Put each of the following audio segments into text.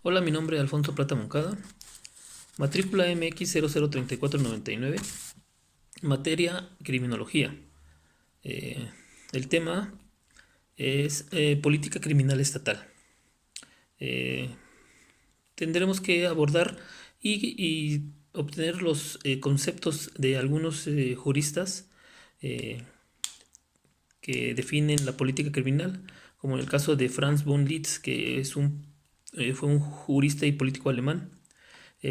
Hola, mi nombre es Alfonso Plata Moncada, matrícula MX 003499, materia criminología. Eh, el tema es política criminal estatal. Eh, Tendremos que abordar y obtener los conceptos de algunos juristas eh, que definen la política criminal, como en el caso de Franz von Liszt, que fue un jurista y político alemán,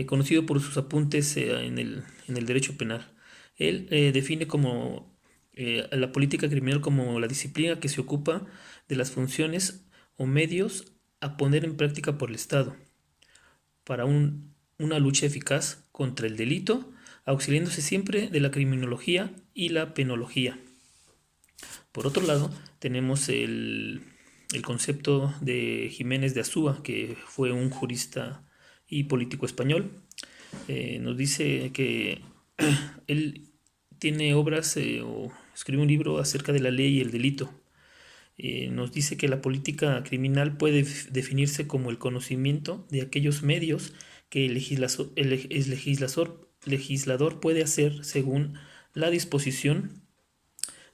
conocido por sus apuntes en el derecho penal. Él define como la política criminal como la disciplina que se ocupa de las funciones o medios a poner en práctica por el Estado para una lucha eficaz contra el delito, auxiliándose siempre de la criminología y la penología. Por otro lado, tenemos el concepto de Jiménez de Azúa, que fue un jurista y político español. Nos dice que él tiene obras o escribe un libro acerca de la ley y el delito. Nos dice que la política criminal puede definirse como el conocimiento de aquellos medios que legislador puede hacer según la disposición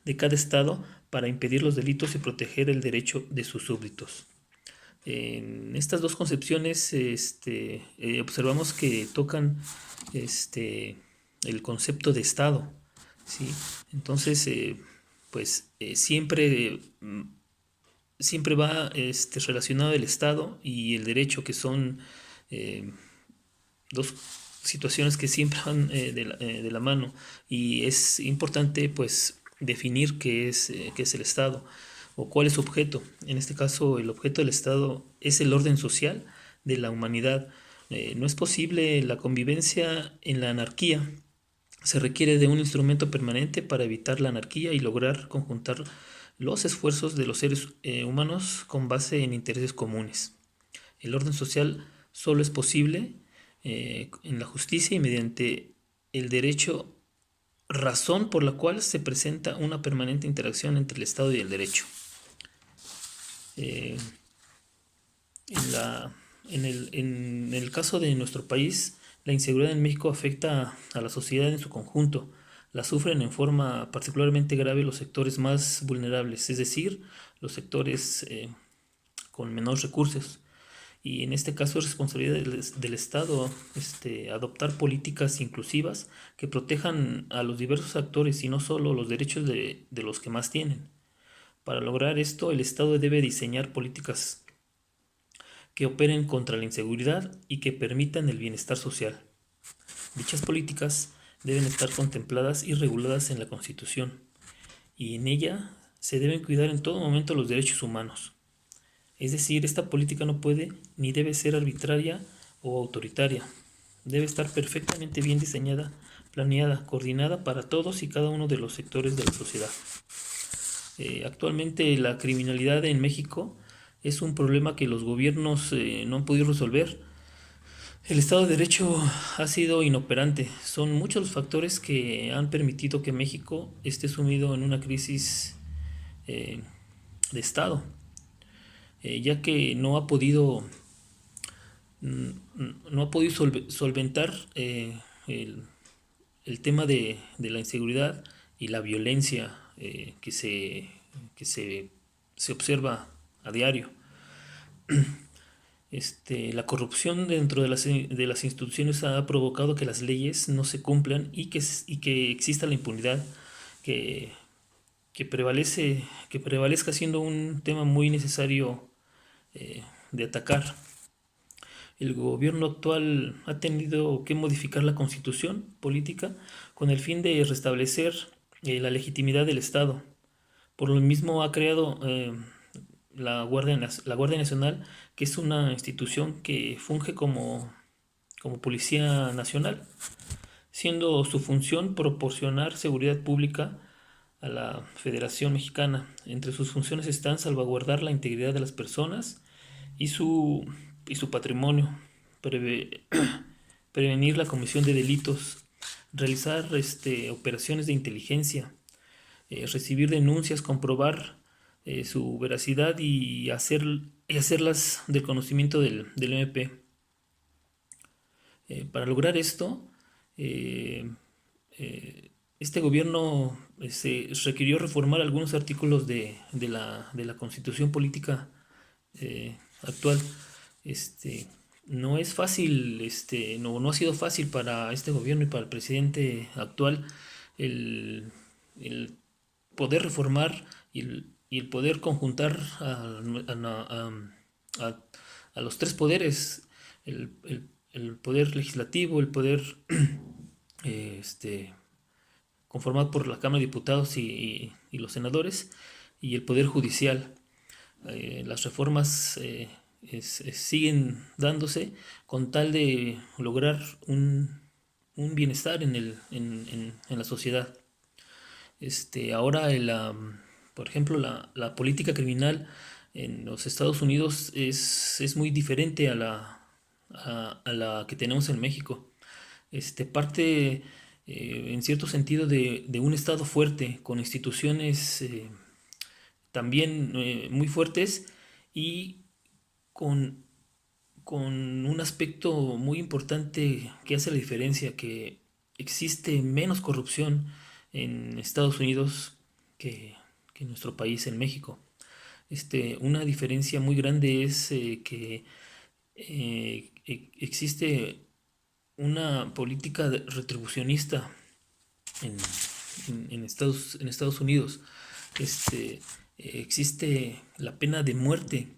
de cada estado para impedir los delitos y proteger el derecho de sus súbditos. En estas dos concepciones observamos que tocan el concepto de Estado, ¿sí? Entonces, siempre va relacionado el Estado y el derecho, que son eh, dos situaciones que siempre van de la mano, y es importante pues definir qué es el Estado o cuál es su objeto. En este caso, el objeto del Estado es el orden social de la humanidad. No es posible la convivencia en la anarquía. Se requiere de un instrumento permanente para evitar la anarquía y lograr conjuntar los esfuerzos de los seres humanos con base en intereses comunes. El orden social solo es posible en la justicia y mediante el derecho, razón por la cual se presenta una permanente interacción entre el Estado y el derecho. Eh, en, la, en el caso de nuestro país, la inseguridad en México afecta a la sociedad en su conjunto. La sufren en forma particularmente grave los sectores más vulnerables, es decir, los sectores con menos recursos. Y en este caso es responsabilidad del Estado adoptar políticas inclusivas que protejan a los diversos actores y no solo los derechos de los que más tienen. Para lograr esto, el Estado debe diseñar políticas que operen contra la inseguridad y que permitan el bienestar social. Dichas políticas deben estar contempladas y reguladas en la Constitución, y en ella se deben cuidar en todo momento los derechos humanos. Es decir, esta política no puede ni debe ser arbitraria o autoritaria. Debe estar perfectamente bien diseñada, planeada, coordinada para todos y cada uno de los sectores de la sociedad. Actualmente la criminalidad en México es un problema que los gobiernos no han podido resolver. El Estado de Derecho ha sido inoperante. Son muchos los factores que han permitido que México esté sumido en una crisis de Estado, ya que no ha podido solventar el tema de la inseguridad y la violencia que se observa a diario. La corrupción dentro de las instituciones ha provocado que las leyes no se cumplan y que exista la impunidad que, que prevalezca, siendo un tema muy necesario de atacar. El gobierno actual ha tenido que modificar la constitución política con el fin de restablecer la legitimidad del Estado. Por lo mismo ha creado la Guardia Nacional, que es una institución que funge como Policía Nacional, siendo su función proporcionar seguridad pública a la Federación Mexicana. Entre sus funciones están salvaguardar la integridad de las personas y su patrimonio, preve, prevenir la comisión de delitos, realizar operaciones de inteligencia, recibir denuncias, comprobar su veracidad y hacerlas del conocimiento del MP. Para lograr esto, eh, este gobierno se requirió reformar algunos artículos de la Constitución Política actual. Este, no es fácil, no ha sido fácil para este gobierno y para el presidente actual el, el poder reformar y el poder conjuntar a- a los tres poderes, el poder legislativo, el poder eh, este, conformado por la Cámara de Diputados y los senadores, y el poder judicial. Las reformas siguen dándose con tal de lograr un bienestar en la sociedad. Ahora, por ejemplo, la política criminal en los Estados Unidos es muy diferente a la que tenemos en México. Parte en cierto sentido de un Estado fuerte, con instituciones también muy fuertes y con, con un aspecto muy importante que hace la diferencia, que existe menos corrupción en Estados Unidos que en nuestro país, en México. Una diferencia muy grande es que existe una política retribucionista en, en Estados Unidos. Existe la pena de muerte.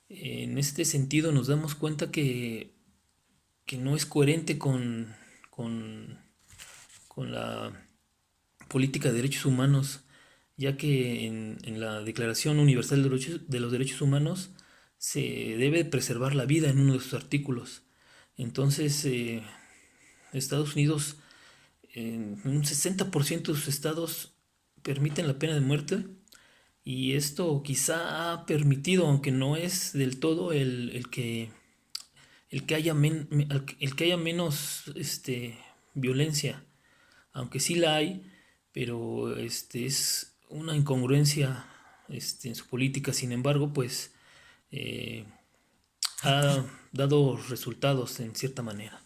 En este sentido nos damos cuenta que no es coherente con, con la política de derechos humanos, ya que en la Declaración Universal de los Derechos Humanos se debe preservar la vida en uno de sus artículos. Entonces, Estados Unidos, en un 60% de sus estados permiten la pena de muerte, y esto quizá ha permitido, aunque no es del todo el que haya menos violencia, aunque sí la hay, pero es una incongruencia en su política. Sin embargo, pues eh, ha dado resultados en cierta manera.